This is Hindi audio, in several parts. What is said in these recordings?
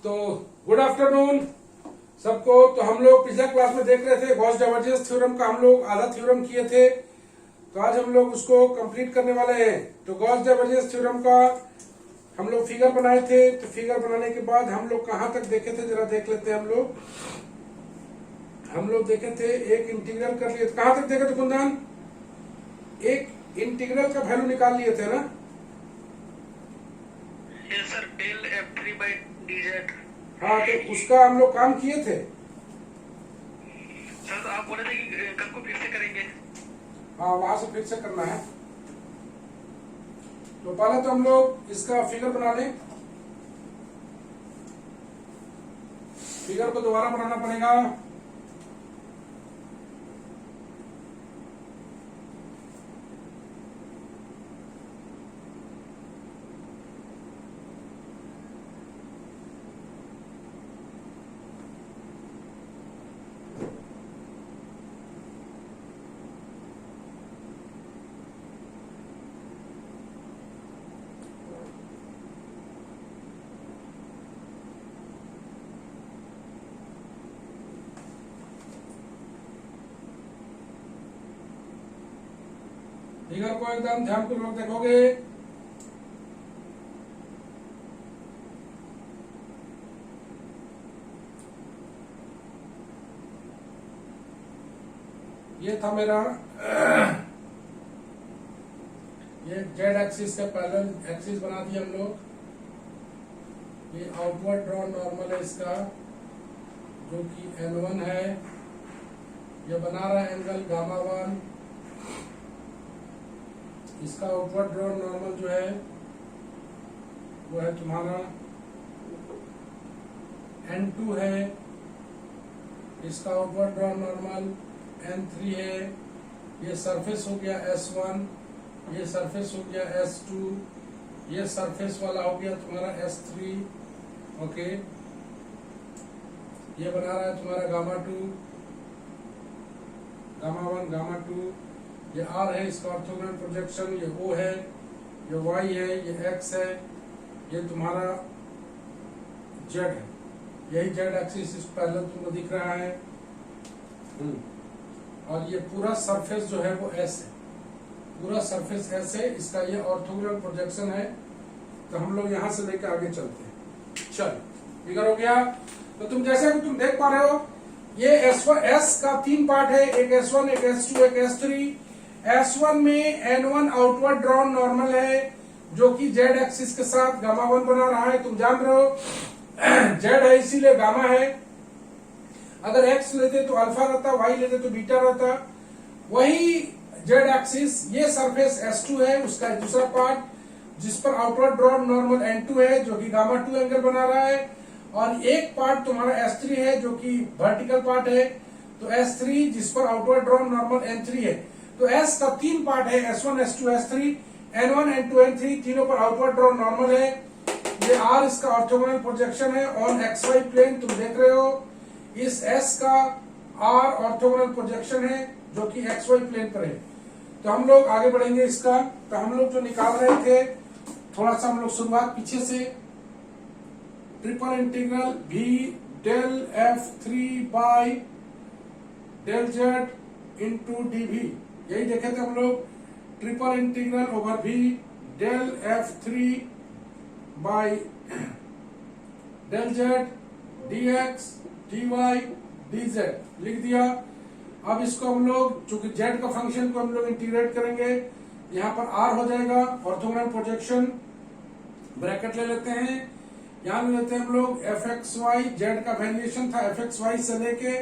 तो गुड आफ्टरनून सबको। तो हम लोग पिछले क्लास में देख रहे थे गॉस डाइवर्जेंस थ्योरम का, हम लोग आधा थ्योरम किए थे। तो आज हम लोग उसको कंप्लीट करने वाले हैं। तो गॉस डाइवर्जेंस थ्योरम का हम लोग फिगर बनाए थे। तो फिगर बनाने के बाद हम लोग कहां तक देखे थे जरा देख लेते हैं। हम लोग देखे थे एक इंटीग्रल कर लिए। कहां तक देखे थे कुंदन? एक इंटीग्रल का वैल्यू निकाल लिए थे ना? Yes sir, del f3 by dz। हाँ, तो उसका हम लोग काम किए थे। सर तो आप बोले थे कि कल को फिर से करेंगे। हाँ, वहां से फिर से करना है। तो पहले तो हम लोग इसका फिगर बना लें। फिगर को दोबारा बनाना पड़ेगा। फिगर को एकदम ध्यानपूर्वक देखोगे। ये था मेरा ये जेड एक्सिस के पैरेलल एक्सिस बना दिया हम लोग। ये आउटवर्ड ड्रॉन नॉर्मल है इसका, जो कि n1 है। ये बना रहा है एंगल गामा 1। इसका आउटवर्ड ड्रॉन नॉर्मल जो है वो है तुम्हारा n2 है। इसका आउटवर्ड ड्रॉन नॉर्मल n3 है। ये सरफेस हो गया S1, ये सरफेस हो गया S2, ये सरफेस वाला हो गया तुम्हारा S3। ओके, ये बना रहा है तुम्हारा गामा 2, गामा 1, गामा 2। ये R है, इसका ऑर्थोगोनल प्रोजेक्शन। ये O है, ये Y है, ये X है, ये तुम्हारा Z है। यही Z एक्सिस इस पैरेलल तुमको दिख रहा है। और ये पूरा सरफेस जो है वो S है, पूरा सरफेस S है। इसका ये ऑर्थोगोनल प्रोजेक्शन है। तो हम लोग यहां से लेकर आगे चलते हैं। चल, फिगर हो गया। तो तुम जैसे कि तुम देख पा रहे हो, ये S का 3 पार्ट है, एक S1, एक S2, एक S3। S1 में N1 आउटवर्ड ड्रॉन नॉर्मल है, जो कि Z एक्सिस के साथ गामा 1 बना रहा है। तुम जान रहे हो Z है इसीलिए गामा है। अगर X लेते तो अल्फा रहता, Y लेते तो बीटा रहता। वही Z एक्सिस, ये सरफेस S2 है, उसका दूसरा पार्ट जिस पर आउटवर्ड ड्रॉन नॉर्मल N2 है, जो कि गामा 2 एंगल बना रहा है। और एक पार्ट तुम्हारा S3 है, जो कि वर्टिकल पार्ट है। तो S3 जिस पर आउटवर्ड ड्रॉन नॉर्मल N3 है। तो S का 3 पार्ट है, S1, S2, S3, N1, N2, N3, तीनों पर आउटवर्ड ड्रॉन नॉर्मल है। ये R इसका ऑर्थोगोनल प्रोजेक्शन है ऑन XY प्लेन। तुम देख रहे हो इस S का R ऑर्थोगोनल प्रोजेक्शन है, जो कि XY प्लेन पर है। तो हम लोग आगे बढ़ेंगे इसका। तो हम लोग जो निकाल रहे थे, थोड़ा सा हम लोग शुरुआत पीछे से। Triple integral V del F3 by del Z into dV, यही देखे थे हम लोग। Triple integral over V del F3 by del Z dx dy dz लिख दिया। अब इसको हम लोग, चूंकि Z का फंक्शन को हम लोग इंटीग्रेट करेंगे, यहाँ पर R हो जाएगा ऑर्थोगोनल प्रोजेक्शन। ब्रैकेट ले लेते हैं, यहाँ ले लेते हैं हम लोग fxy। Z का वेरिएशन था fxy से लेके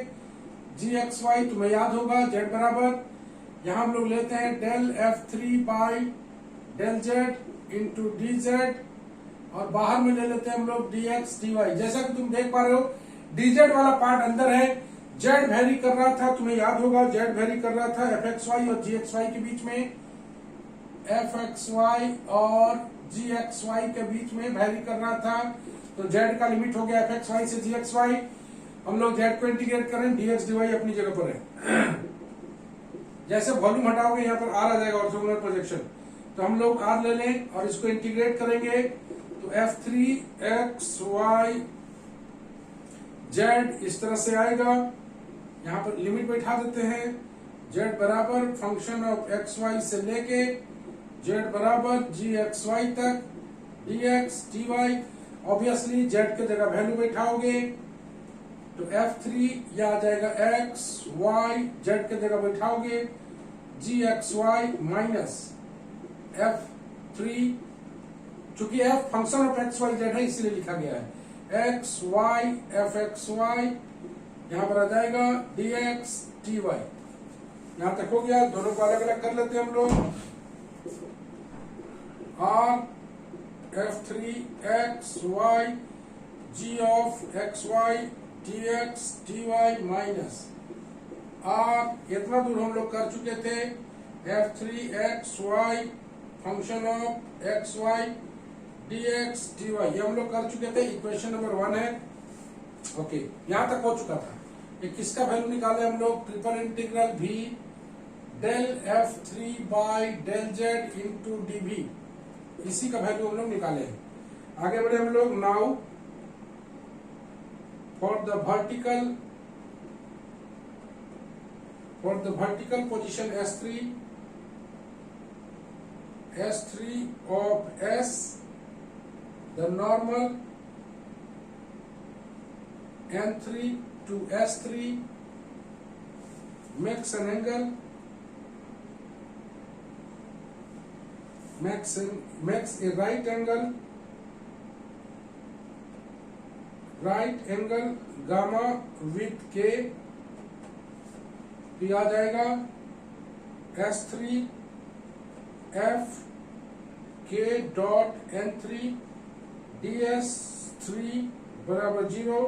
gxy, तुम्हें याद होगा Z बराबर, यहाँ हम लोग लेते हैं del F3 by del Z into dz। और बाहर में ले लेते हैं हम लोग dx dy। जैसा कि तुम देख पा रहे हो, dz वाला पार्ट अंदर है। Z वेरी कर रहा था, तुम्हें याद होगा Z वेरी कर रहा था fxy और gxy के बीच में। fxy और gxy के बीच में वेरी कर रहा था। तो Z का लिमिट हो गया fxy से gxy। हम लोग Z को इंटीग्रेट करें, dx dy अपनी जगह पर है। जैसे वॉल्यूम हटाओगे यहाँ पर R आ जाएगा ऑर्थोगोनल प्रोजेक्शन। तो हम लोग R ले लें और इसको इंटीग्रेट करेंगे। तो F3 x y z इस तरह से आएगा, यहाँ पर लिमिट बैठा देते हैं, z बराबर फंक्शन ऑफ एक्स वाई से लेके z बराबर जी एक्स वाई तक dx dy। ऑब्वियसली z के जगह वैल्यू बैठाओगे तो f3 या आ जाएगा x y, z के जगह बैठाओगे G X Y minus f3, चूंकि f function of X Y Z है इसलिए लिखा गया है X Y F X Y, यहां पर आ जाएगा dx dy। यहां तक हो गया, दोनों को अलग अलग कर लेते हैं हम लोग। r f3 x y g of X Y dx dy minus r, इतना दूर हम लोग कर चुके थे, f3 x y function of X Y dx dy, ये हम लोग कर चुके थे, इक्वेशन नंबर 1 है। ओके, यहां तक हो चुका था। ये किसका वैल्यू निकाले हम लोग, triple integral v del f3 by del z into dv, इसी का वैल्यू हम लोग निकाले हैं। आगे बढ़े हम लोग। Now for the vertical position S3 of S, the normal N3 to S3 makes an angle, makes a right angle gamma with K, तो आ जाएगा S3 F K dot N3 DS3 बराबर 0,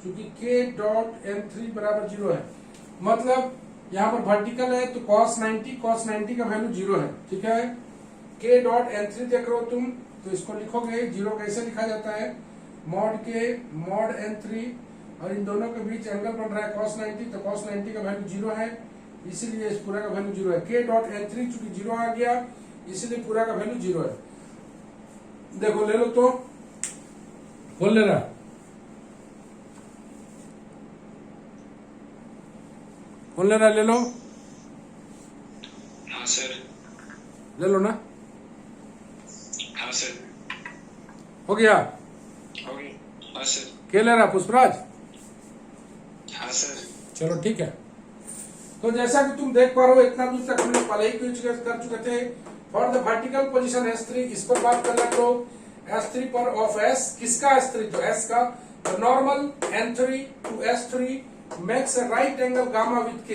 चूंकि K डॉट N3 बराबर 0 है, मतलब यहाँ पर वर्टिकल है तो cos 90 का वैल्यू 0 है, ठीक है। K डॉट N3 देख रहे हो तुम, तो इसको लिखोगे 0 कैसे लिखा जाता है, मॉड K मॉड N3, और इन दोनों के बीच एंगल बन रहा है cos 90, तो cos 90 का वैल्यू 0 है, इसीलिए इस पूरा का वैल्यू 0 है। K डॉट N3 चूंकि 0 आ गया, इसीलिए पूरा का वैल्यू 0 है। देखो ले लो, तो खोल ले रहा, खोल ले रहा, ले लो। हाँ सर। ले लो ना। हाँ सर। हो गया। हो गई। हाँ सर। क्या ले रहा पुष्पराज? हाँ सर। चलो ठीक है। तो जैसा कि तुम देख पा रहे हो, इतना दूर तक हम लोग पहले ही कर चुके थे। For the vertical position S3, इस पर बात कर रहे लोग। S3 पर ऑफ S, किसका S3? तो S का। तो normal N3 to S3 makes a right angle gamma with K,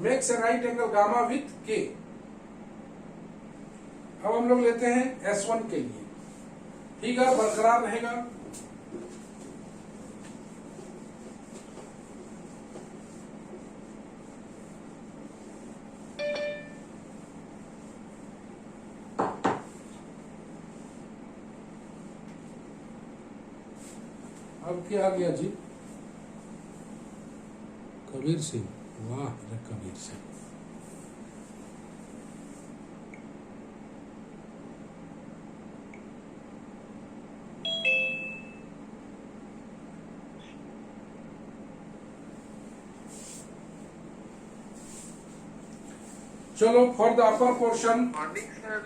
makes a right angle gamma with K। अब हम लोग लेते हैं S1 के लिए, ठीक है, बरकरार रहेगा। अब क्या आ गया जी? कबीर सिंह, वाह रे कबीर सिंह। चलो, for the upper portion, morning sir.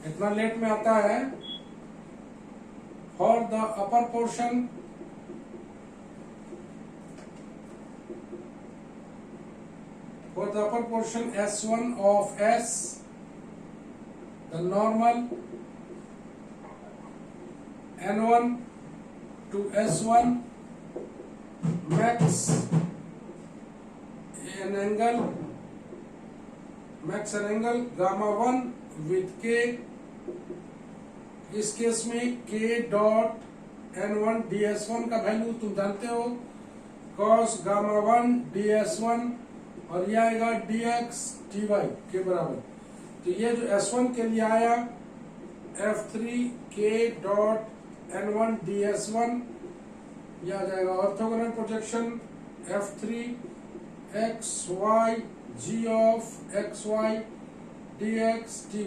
इतना लेट में आता है। For the upper portion S1 of S, the normal N1 to S1 makes an angle gamma 1 with K। इस केस में K डॉट N1 DS1 का वैल्यू तुम जानते हो, cos गामा 1 DS1, और ये आएगा dx dy के बराबर। तो ये जो S1 के लिए आया F3 K dot N1 DS1, ये आ जाएगा orthogonal projection F3 XY G of XY dx dy।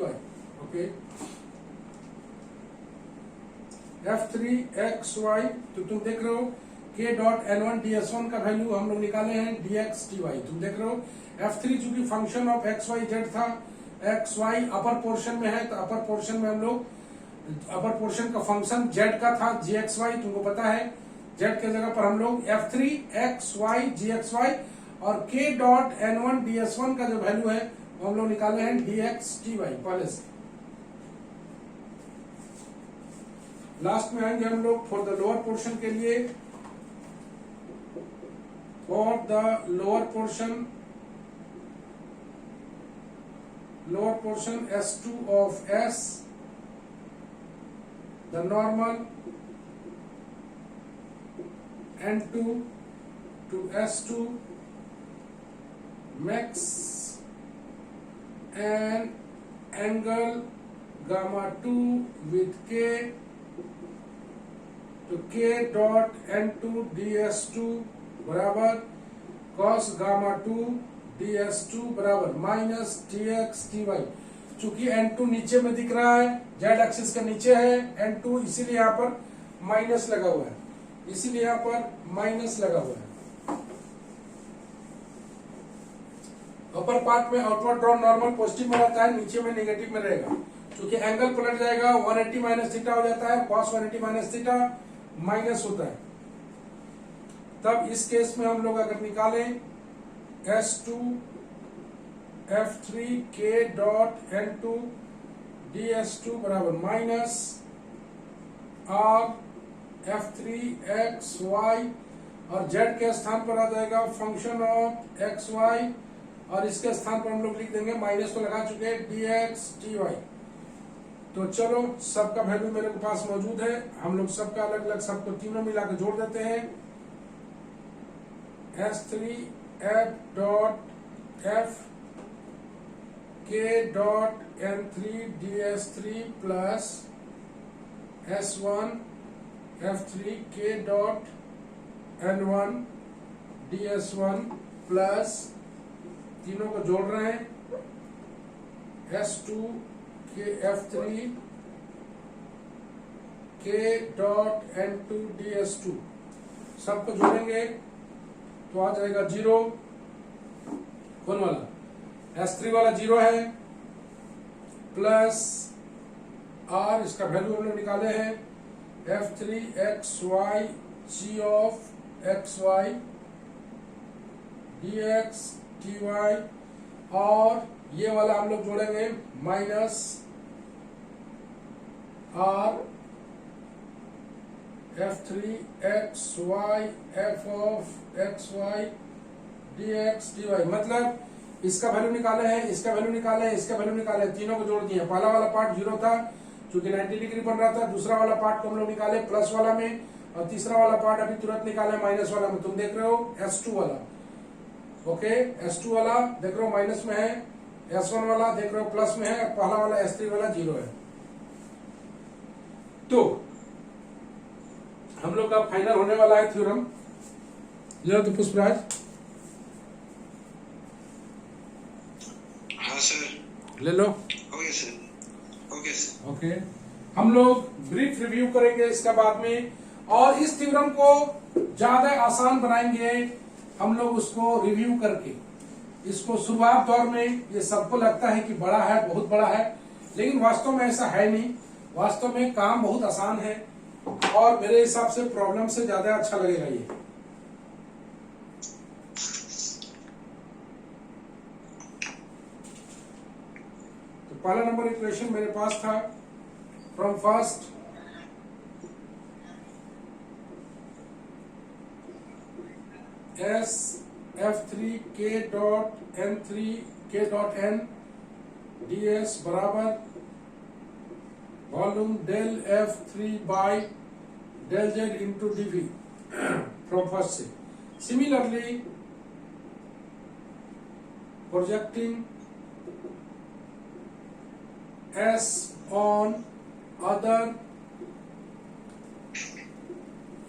Okay, F3 XY, तो तुम देख रहे हो k डॉट n1 ds1 का वैल्यू हम लोग निकाले हैं dx dy। तुम देख रहे हो f3 चूंकि function of x y z था, x y अपर पोर्शन में है, तो अपर पोर्शन में हम लोग अपर पोर्शन का फंक्शन z का था gxy, तुमको पता है z के जगह पर हम लोग f3 xy gxy और k डॉट n1 ds1 का जो वैल्यू है वो हम लोग निकाले हैं dx dy पहले से। लास्ट में आएंगे हम लोग फॉर द लोअर पोर्शन के लिए। For the lower portion S2 of S, the normal N2 to S2 makes an angle gamma 2 with K to K dot N2 ds2 बराबर cos गामा 2 ds2 बराबर माइनस dx dy। चूंकि n2 नीचे में दिख रहा है, z एक्सिस का नीचे है n2, इसीलिए यहाँ पर माइनस लगा हुआ है, इसीलिए यहाँ पर माइनस लगा हुआ है। अपर पार्ट में आउटवर्ड ड्रॉन नॉर्मल पॉजिटिव में रहता है, नीचे में नेगेटिव में रहेगा। चूंकि एंगल पलट जाएगा 180 माइनस थीटा हो जाता है, cos 180 माइनस थीटा माइनस होता है। तब इस केस में हम लोग अगर निकालें S2 F3 K dot N2 ds2 बराबर minus R F3 x y और z के स्थान पर आ जाएगा फंक्शन ऑफ x y और इसके स्थान पर हम लोग लिख देंगे माइनस तो लगा चुके हैं dx dy। तो चलो सबका वैल्यू मेरे के पास मौजूद है, हम लोग सबका अलग अलग सबको तीनों मिला के जोड़ देते हैं। S3 F dot F K dot N3 ds3 plus S1 F3 K dot N1 ds1 plus तीनों को जोड़ रहे हैं S2 के F3 K dot N2 ds2 सबको जोड़ेंगे तो आ जाएगा 0। कौन वाला S3 वाला 0 है प्लस R, इसका वैल्यू हम लोग निकाले हैं F3 xy g of xy dx dy और ये वाला हम लोग जोड़ेंगे minus R F3 xy f of xy dx dy। मतलब इसका वैल्यू निकाले हैं, इसका वैल्यू निकाले हैं, इसका वैल्यू निकाले, तीनों को जोड़ दिए। पहला वाला पार्ट 0 था क्योंकि 90 डिग्री बन रहा था, दूसरा वाला पार्ट को हम लोग निकाले प्लस वाला में और तीसरा वाला पार्ट अभी तुरंत निकाले माइनस वाला में। तुम देख रहे हो S2 वाला, ओके S2 वाला देख रहे हो माइनस में है, S1 वाला देख रहे हो प्लस में है और पहला वाला S3 वाला 0 है। तो हम लोग का फाइनल होने वाला है थ्योरम। ले तो पुष्पराज। हाँ सर, ले लो। Okay sir, okay sir, okay हम लोग ब्रीफ रिव्यू करेंगे इसका बाद में, और इस थ्योरम को ज्यादा आसान बनाएंगे हम लोग उसको रिव्यू करके। इसको शुरुआत दौर में ये सबको लगता है कि बड़ा है, बहुत बड़ा है, लेकिन वास्तव में ऐसा है नहीं। वास्तव में काम बहुत आसान है और मेरे हिसाब से प्रॉब्लम से ज्यादा अच्छा लगेगा ये। तो पहला नंबर इक्वेशन मेरे पास था from first S F3 K dot N3 K dot N ds बराबर volume del F3 by del Z into dV from first से। Similarly projecting S on other,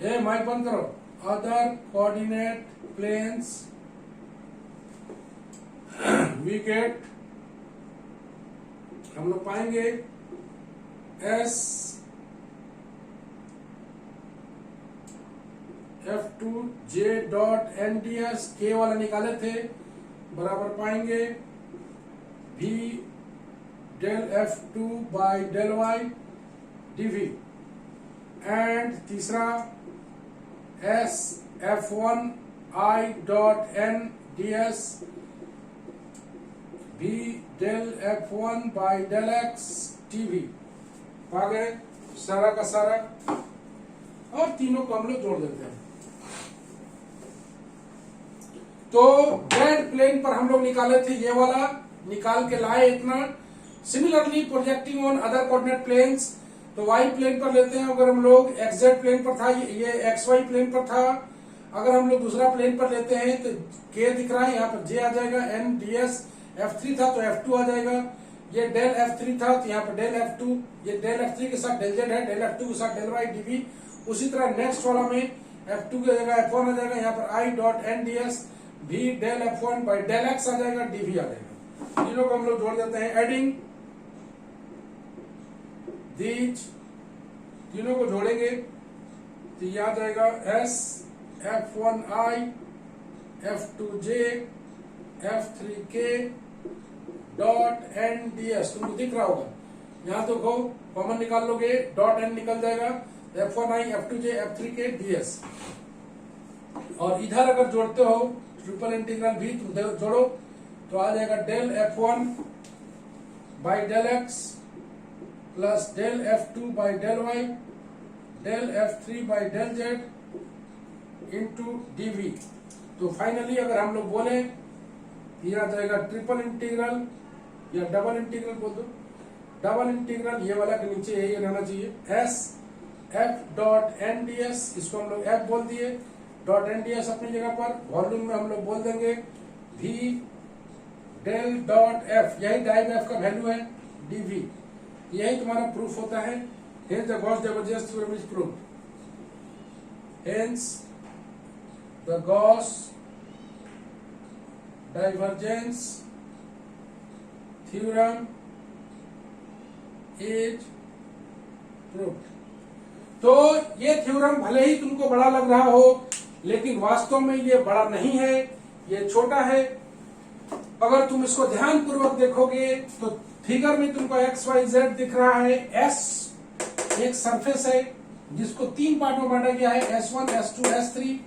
ये माइक बंद करो, other coordinate planes we get, हम लोग पाएंगे S F2J डॉट NDS के वाला निकाले थे, बराबर पाएंगे V del F2 by del Y dV, and तीसरा S F1 I dot NDS V del F1 by del X TV। आ गए सारा का सारा, और तीनों को हम लोग जोड़ देते हैं। तो जेड प्लेन पर हम लोग निकाले थे, ये वाला निकाल के लाए इतना। Similarly projecting on other coordinate planes, तो वाई प्लेन पर लेते हैं अगर हम लोग, एक्सजेड प्लेन पर था, ये एक्स वाई प्लेन पर था। अगर हम लोग दूसरा प्लेन पर लेते हैं तो के दिख रहा है, यहाँ पर जे आ जाएगा, एन डी एस, F3 था तो F2 आ जाएगा, ये डेल F3 था तो यहाँ पर डेल F2, ये डेल F3 के साथ डेल Z है, डेल F2 के साथ डेल Y dV। उसी तरह नेक्स्ट वाला में F2 की जगह F1 आ जाएगा, यहाँ पर I dot NDS V del F1 by del X आ जाएगा, dV आ जाएगा। तीनों को हम लोग जोड़ देते हैं, एडिंग दीज, तीनों को जोड़ेंगे तो ये आ जाएगा S F1I F2J F3K dot NDS। तुमको दिख रहा होगा, यहाँ तो कॉमन निकाल लोगे, डॉट N निकल जाएगा, F1I F2J F3K DS। और इधर अगर जोड़ते हो ट्रिपल इंटीग्रल भी तुम जोड़ो तो आ जाएगा del F1 by del X plus del F2 by del Y del F3 by del Z into dV। तो फाइनली अगर हम लोग बोले ये आ जाएगा ट्रिपल इंटीग्रल या डबल इंटीग्रल बोल दो, डबल इंटीग्रल ये वाला के नीचे यही रहना चाहिए, S F डॉट NDS, इसको हम लोग F बोल दिए, डॉट NDS अपनी जगह पर, वॉल्यूम में हम लोग बोल देंगे V डेल डॉट F, यही डाइव F का वैल्यू है, dV। यही तुम्हारा प्रूफ होता है। Hence the Gauss divergence theorem is proved. Hence the Gauss divergence theorem is proved। तो ये थ्योरम भले ही तुमको बड़ा लग रहा हो, लेकिन वास्तव में ये बड़ा नहीं है, ये छोटा है। अगर तुम इसको ध्यान पूर्वक देखोगे तो फिगर में तुमको एक्स वाई जेड दिख रहा है, एस एक सरफेस है जिसको तीन पार्ट में बांटा गया है, S1 S2 S3।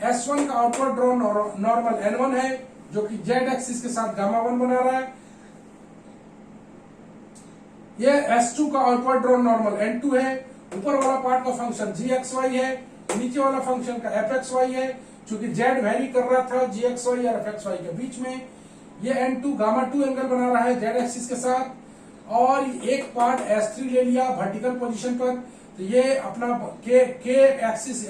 S1 का आउटवर्ड ड्रॉ नॉर्मल N1 है जो कि जेड एक्सिस के साथ गामा 1 बना रहा है। ये S2 का आउटवर्ड ड्रॉ नॉर्मल N2 है। ऊपर वाला पार्ट का फंक्शन gxy है, नीचे वाला फंक्शन का fxy है, चूंकि z वैरी कर रहा था gxy और fxy के बीच में। ये N2 गामा 2 एंगल बना रहा है z एक्सिस के साथ, और एक पार्ट S3 ले लिया वर्टिकल पोजीशन पर, तो ये अपना k axis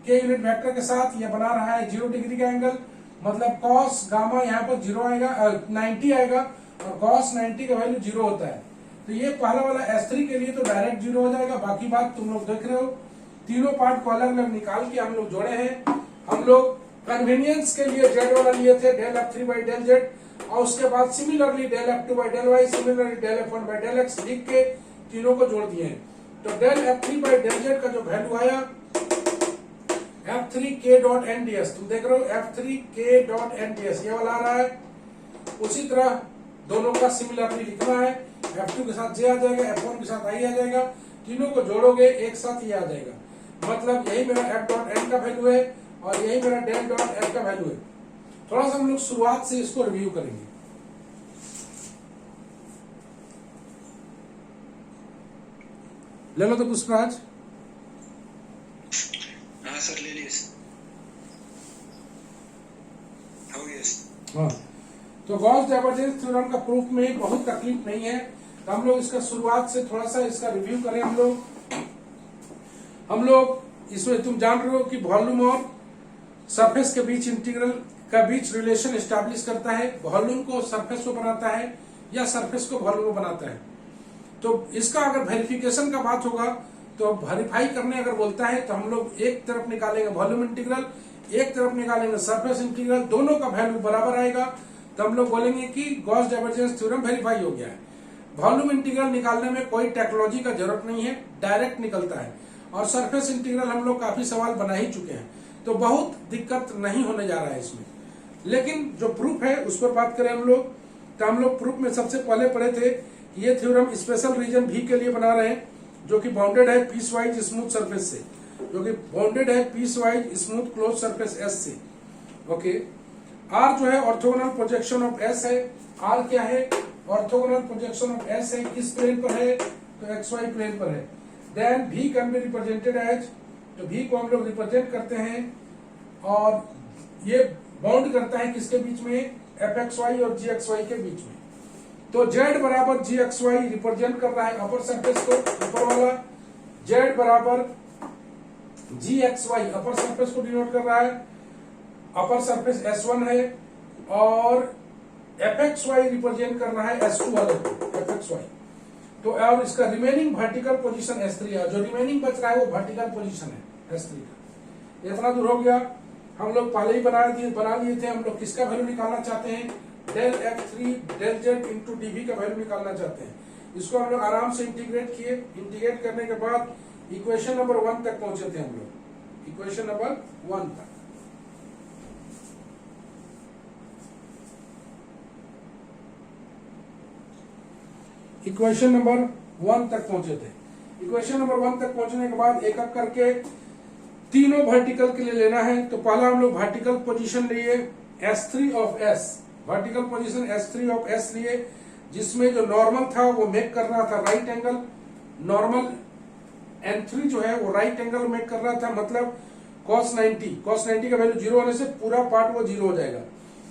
k unit vector के साथ ये बना रहा है 0 डिग्री का एंगल, मतलब cos गामा यहाँ पर 0 आएगा, 90 आएगा, और cos 90 का वैल्यू 0 होता है। तो ये पहला वाला S3 के लिए तो डायरेक्ट 0 हो जाएगा। बाकी बात तुम लोग देख रहे हो, तीनों पार्ट को अलग अलग निकाल के हम लोग जोड़े हैं। हम लोग कन्वीनियंस के लिए z वाला लिए थे del F3 by del Z, और उसके बाद similarly del F2 by del Y, similarly del F1 by del X लिख के तीनों को जोड़ दिए हैं। तो del F3 by del Z का जो वैल्यू आया F3K डॉट NDS, तुम देख रहे हो F3K डॉट NDS ये वाला आ रहा है। उसी तरह दोनों का सिमिलरली लिखना है, F2 के साथ J आ जाएगा, F1 के साथ I आ जाएगा, तीनों को जोड़ोगे एक साथ ये आ जाएगा। मतलब यही मेरा F डॉट N का वैल्यू है और यही मेरा डेल डॉट F का वैल्यू है। थोड़ा सा हम लोग शुरुआत से इसको रिव्यू करेंगे। ले लो तो पुष्पराज। हाँ सर ले लीजिए। हो गया। हाँ, तो गॉस डाइवर्जेंस थ्योरम का प्रूफ में बहुत तकलीफ नहीं है, तो हम लोग इसका शुरुआत से थोड़ा सा इसका रिव्यू करें। हम लोग इसमें तुम जान रहे हो कि वॉल्यूम और सरफेस के बीच इंटीग्रल का बीच रिलेशन एस्टैब्लिश करता है। वॉल्यूम को सरफेस को बनाता है या सरफेस को वॉल्यूम को बनाता है। तो इसका अगर वेरिफिकेशन का बात होगा तो वेरीफाई करने अगर बोलता है तो हम लोग एक तरफ निकालेंगे वॉल्यूम इंटीग्रल, एक तरफ निकालेंगे सरफेस इंटीग्रल, दोनों का वैल्यू बराबर आएगा तो हम लोग बोलेंगे कि गॉस डाइवर्जेंस थ्योरम वेरीफाई हो गया है। वॉल्यूम इंटीग्रल निकालने में कोई टेक्नोलॉजी का जरूरत नहीं है, डायरेक्ट निकलता है। और सरफेस इंटीग्रल हम लोग काफी सवाल बना ही चुके हैं, तो बहुत दिक्कत नहीं होने जा रहा है इसमें। लेकिन जो प्रूफ है उस पर बात करें हम लोग, तो हम लोग प्रूफ में सबसे पहले पढ़े थे कि ये थ्योरम स्पेशल रीजन भी के लिए बना रहे हैं, जो कि बाउंडेड है पीस वाइज स्मूथ सरफेस से, जो कि बाउंडेड है piecewise smooth close surface S से। ओके, आर जो है ऑर्थोगोनल प्रोजेक्शन ऑफ एस है। आर क्या है? ऑर्थोगोनल प्रोजेक्शन ऑफ एस है। किस प्लेन पर है? तो एक्स वाई प्लेन पर है। देन भी कैन बी रिप्रेजेंटेड एज, तो भी को हम लोग रिप्रेजेंट करते हैं और ये बाउंड करता है किसके बीच में? एफ एक्स वाई और जी एक्स वाई के बीच में। तो जेड बराबर जी एक्स वाई रिप्रेजेंट कर रहा है अपर सरफेस को, ऊपर वाला जेड बराबर जी एक्स वाई अपर सरफेस को डिनोट कर रहा है। अपर सरफेस S1 है और एफ एक्स वाई रिप्रेजेंट कर रहा है S2 वाले को, एफ एक्स वाई। तो और इसका रिमेनिंग वर्टिकल पोजीशन S3 है, जो रिमेनिंग बच रहा है वो वर्टिकल पोजीशन है S3 का। इतना दूर हो गया। हम लोग पहले ही बना लिए थे। हम लोग किसका वैल्यू निकालना चाहते हैं? Del F3 del Z into DV का वैल्यू निकालना चाहते हैं। इसको हम लोग आराम से इंटीग्रेट किए। इंटीग्रेट करने के बाद इक्वेशन नंबर 1 तक पहुंचे थे हम लोग, इक्वेशन नंबर 1 तक। इक्वेशन नंबर 1 तक पहुंचे थे। इक्वेशन नंबर 1 तक पहुंचने के बाद एक एक करके तीनों वर्टिकल के लिए लेना है। तो पहला हम लोग वर्टिकल पोजीशन लिए S3 of S, vertical position S3 of S लिए, जिसमें जो नॉर्मल था वो मेक कर रहा था राइट एंगल। नॉर्मल N3 जो है वो राइट एंगल मेक कर रहा था, मतलब cos 90 का वैल्यू 0 होने से पूरा पार्ट वो 0 हो जाएगा।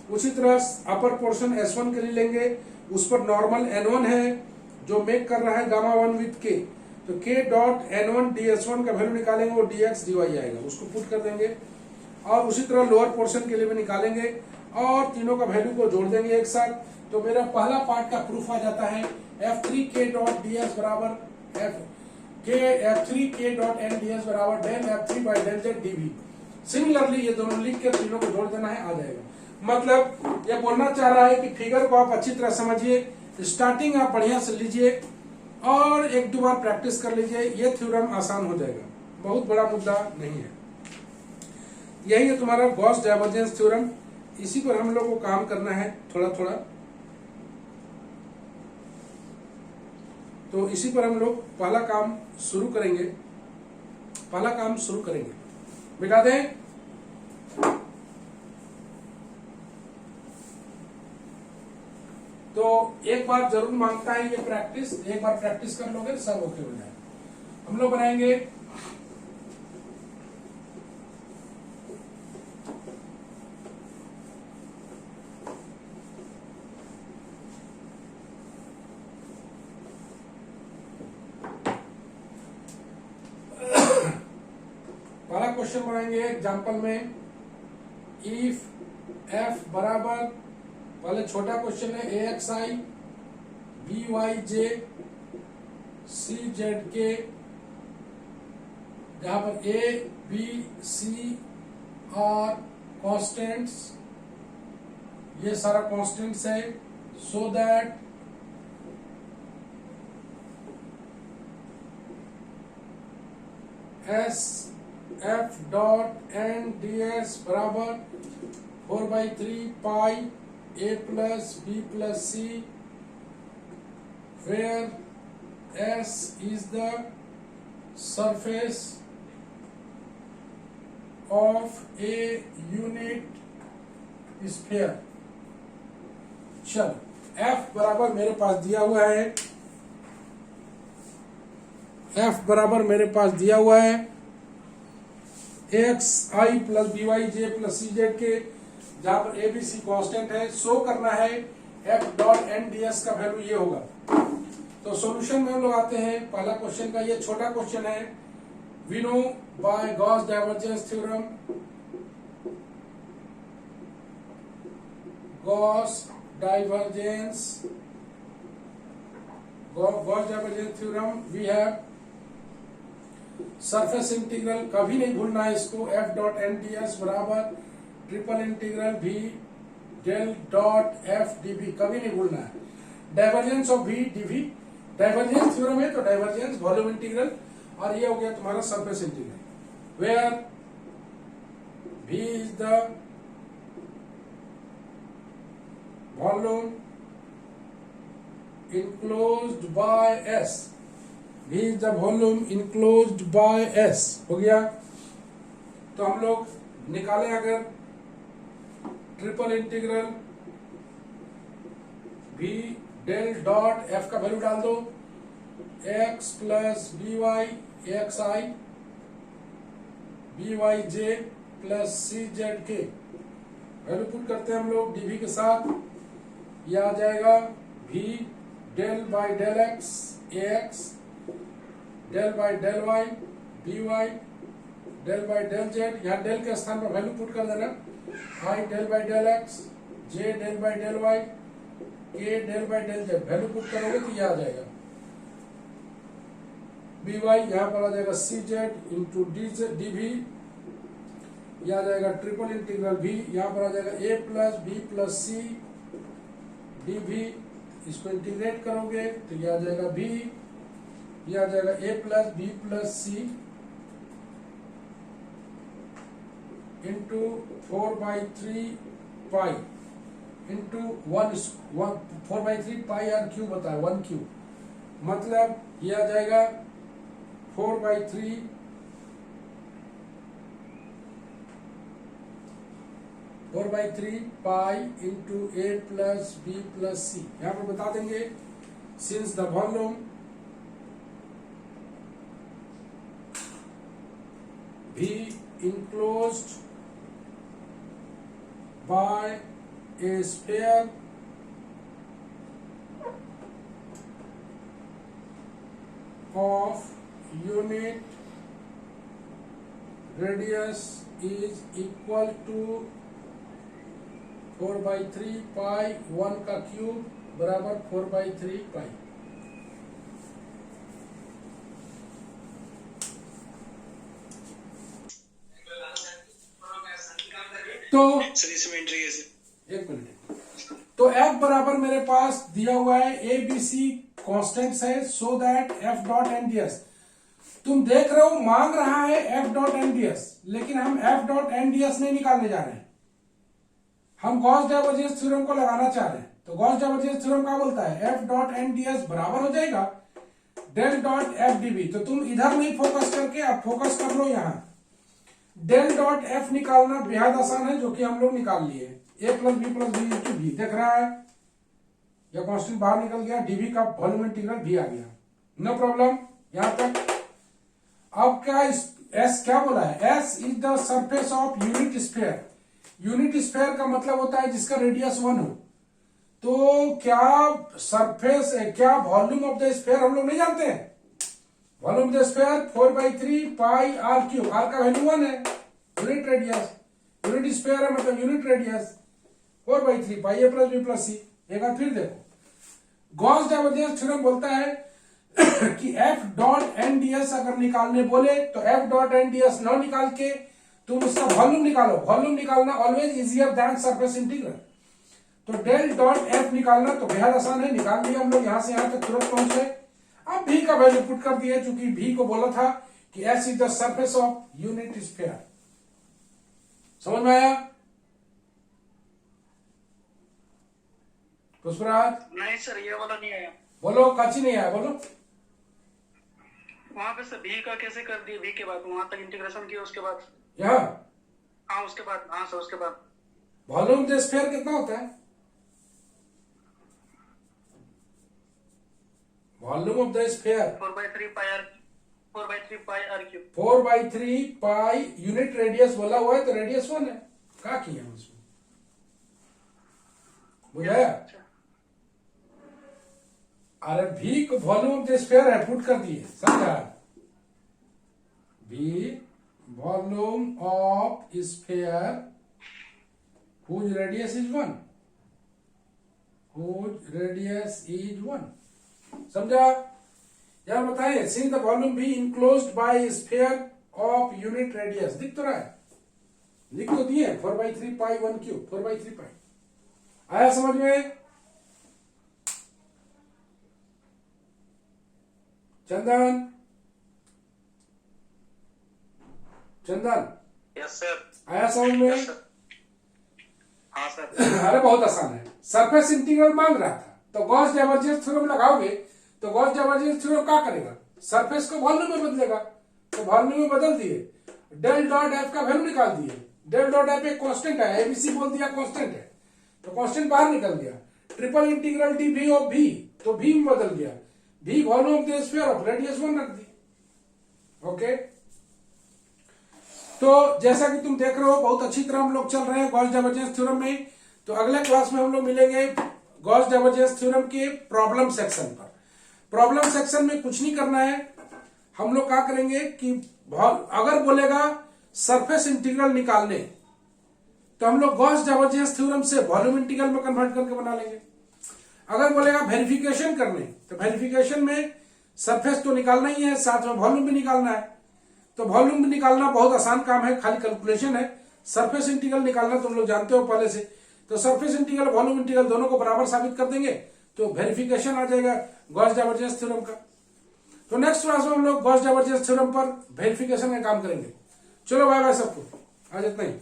उसी तरह अपर पोर्शन S1 के लिए लेंगे, उस पर नॉर्मल N1 है जो मेक कर रहा है गामा 1 विथ K। तो K डॉट N1 DS1 का वैल्यू निकालेंगे, वो dx dy आएगा, उसको पुट कर देंगे। और उसी तरह लोअर पोर्शन के लिए भी निकालेंगे और तीनों का वैल्यू को जोड़ देंगे एक साथ। तो मेरा पहला पार्ट का प्रूफ आ जाता है F3K डॉट ds बराबर F3K डॉट n ds बराबर del F3 by del Z dv। Similarly ये दोनों लिख के तीनों को जोड़ देना है, आ जाएगा। मतलब ये बोलना चाह रहा है कि फिगर को आप अच्छी तरह समझिए, स्टार्टिंग आप बढ़िया से लीजिए और एक दो बार प्रैक्टिस कर लीजिए, ये थ्योरम आसान हो जाएगा, बहुत बड़ा मुद्दा नहीं है। यही है तुम्हारा गॉस डाइवर्जेंस थ्योरम। इसी पर हम लोग को काम करना है थोड़ा थोड़ा। तो इसी पर हम लोग पहला काम शुरू करेंगे। मिटा दें। तो एक बार जरूर मांगता है ये प्रैक्टिस, एक बार प्रैक्टिस कर लोगे सब ओके हो जाए। हम लोग बनाएंगे पहला क्वेश्चन बनाएंगे एग्जांपल में। इफ f बराबर, पहले छोटा क्वेश्चन है AXI BYJ CZK, जहां पर A B C और कॉन्स्टेंट्स, ये सारा कॉन्स्टेंट्स है। So that S F dot n ds बराबर 4/3 पाई A plus B plus C, where S is the surface of a unit sphere। चलो, F बराबर मेरे पास दिया हुआ है, F बराबर मेरे पास दिया हुआ है AXI plus BYJ plus CZ के, जहां पर ABC कांस्टेंट है। शो करना है F डॉट n ds का वैल्यू ये होगा। तो सॉल्यूशन में हम लोग आते हैं। पहला क्वेश्चन का ये छोटा क्वेश्चन है। We know by Gauss divergence theorem, Gauss divergence theorem we have surface integral, कभी नहीं भूलना है इसको, F डॉट n ds बराबर triple integral V del dot F dv, कभी नहीं भूलना है। Divergence of V dv, divergence theorem है तो डाइवर्जेंस वॉल्यूम इंटीग्रल, और ये हो गया तुम्हारा surface integral, where V is the volume enclosed by S. V is the volume enclosed by S. हो गया। तो हम लोग निकालें अगर triple integral V del dot F का वैल्यू डाल दो, x plus B Y X I B Y J plus C Z के वैल्यू पुट करते हैं हम लोग dv के साथ। ये आ जाएगा v del by del X ax del by del Y B Y del by del Z, यहाँ डेल के स्थान पर वैल्यू पुट कर देना, i del by del X j del by del Y k del by del Z value put करोगे तो ये आ जाएगा बी वाई, यहाँ पर आ जाएगा सी जेड इंटू डी वी, यह आ जाएगा ट्रिपल इंटीग्रल v, यहाँ पर आ जाएगा a plus B plus C D V, इसको इंटीग्रेट करोगे तो यह आ जाएगा v, यह आ जाएगा a plus B plus C into 4/3 pi into 4/3 pi R cube होता है 1 क्यूब, मतलब यह आ जाएगा 4/3 pi into a plus B plus C. यहाँ पर बता देंगे since the volume V enclosed by a sphere of unit radius is equal to 4/3 पाई 1 का क्यूब बराबर 4/3 पाई। तो सर इसमें एंट्री कैसे? एक मिनट, तो f बराबर मेरे पास दिया हुआ है ए बी सी कॉन्स्टेंट्स है, so that f dot N D S, तुम देख रहे हो मांग रहा है f dot N D S, लेकिन हम f dot N D S नहीं निकालने जा रहे हैं, हम गॉस डाइवर्जेंस थ्योरम को लगाना चाह रहे हैं। तो गॉस डाइवर्जेंस थ्योरम क्या बोलता है, f dot N D S बराबर हो जाएगा del dot F D B. तो तुम इधर नहीं फोकस करके अब फोकस कर लो यहाँ, डेल डॉट एफ निकालना बेहद आसान है, जो कि हम लोग निकाल लिए, a plus B plus B into B देख रहा है, या कॉन्स्टेंट बाहर निकल गया, डीवी का वॉल्यूम इंटीग्रल भी आ गया, नो प्रॉब्लम यहां तक। अब क्या एस क्या बोला है, S is the surface of unit sphere. Unit sphere का मतलब होता है जिसका रेडियस 1 हो। तो क्या सरफेस क्या वॉल्यूम ऑफ द स्फीयर हम लोग नहीं जानते हैं, volume of the sphere 4/3 pi R cube, R का वैल्यू 1 है, यूनिट रेडियस, यूनिट स्फीयर है मतलब unit radius 4/3 pi A plus B plus C. एक बार फिर देखो, गॉस डाइवर्जेंस थ्योरम बोलता है कि f dot N D S अगर निकालने बोले तो f dot N D S न निकाल के तुम उसका वॉल्यूम निकालो, वॉल्यूम निकालना always easier than surface integral. तो डेल डॉट एफ निकालना तो बेहद आसान है, निकाल दिया हम लोग, यहां से यहां तक तुरंत पहुंच गए। अब v का वैल्यू पुट कर दिया, चूंकि v को बोला था कि s is the surface of unit sphere. समझ में आया पुष्पराज? नहीं सर ये वाला नहीं आया। बोलो, काची नहीं आया बोलो। वहाँ पे सर भी का कैसे कर दिए, भी के बाद वहां तक इंटीग्रेशन किया, उसके बाद यहाँ हाँ उसके बाद हाँ सर उसके बाद वॉल्यूम ऑफ स्फीयर कितना होता है, volume of the sphere 4/3 pi R cube 4/3 pi, unit radius बोला हुआ है तो रेडियस 1 है, क्या किया उसमें, बुझाया? अरे भी वॉल्यूम ऑफ द स्फीयर है, पुट कर दिए, समझा? भी volume of sphere whose radius is 1, whose radius is 1, समझा? यार बताएं, since the volume B enclosed by sphere of unit radius, दिख तो रहा है, लिख तो दिए 4/3 पाई 1 क्यूब 4/3 पाई। आया समझ में? चंदन, चंदन यस सर। आया समझ में? Yes sir. हाँ सर। अरे बहुत आसान है। सरफेस इंटीग्रल मांग रहा था, तो गॉस डाइवर्जेंस थ्योरम लगाओगे तो गॉस डाइवर्जेंस थ्योरम क्या करेगा, सरफेस को वॉल्यूम में बदलेगा। तो वॉल्यूम में बदल दिए, डेल डॉट एफ का वैल्यू निकाल दिए। डेल डॉट एफ एक कांस्टेंट है, एबीसी बोल दिया कांस्टेंट है, तो कांस्टेंट बाहर निकल गया। Triple integral D V of भी, तो भी में बदल गया, भी volume of the sphere of radius 1 रख दी। ओके, तो जैसा कि तुम देख रहे हो बहुत अच्छी तरह हम लोग चल रहे हैं गॉस डाइवर्जेंस थ्योरम में। तो अगले क्लास में हम लोग मिलेंगे गॉस डाइवर्जेंस थ्योरम के प्रॉब्लम सेक्शन पर। प्रॉब्लम सेक्शन में कुछ नहीं करना है, हम लोग क्या करेंगे कि अगर बोलेगा सरफेस इंटीग्रल निकालने तो हम लोग गॉस डाइवर्जेंस थ्योरम से वॉल्यूम इंटीग्रल में कन्वर्ट करके बना लेंगे। अगर बोलेगा वेरिफिकेशन करने तो वेरिफिकेशन में सरफेस तो निकालना ही है, साथ में वॉल्यूम भी निकालना है। तो वॉल्यूम भी निकालना बहुत आसान काम है, खाली कैलकुलेशन है। सरफेस इंटीग्रल निकालना तुम लोग जानते हो पहले से, तो सरफेस इंटीग्रल वॉल्यूम इंटीग्रल दोनों को बराबर साबित कर देंगे तो वेरिफिकेशन आ जाएगा गॉस डाइवर्जेंस थ्योरम का। तो नेक्स्ट क्लास में हम लोग गॉस डाइवर्जेंस थ्योरम पर वेरिफिकेशन का काम करेंगे। चलो बाय बाय सबको, आज इतना ही।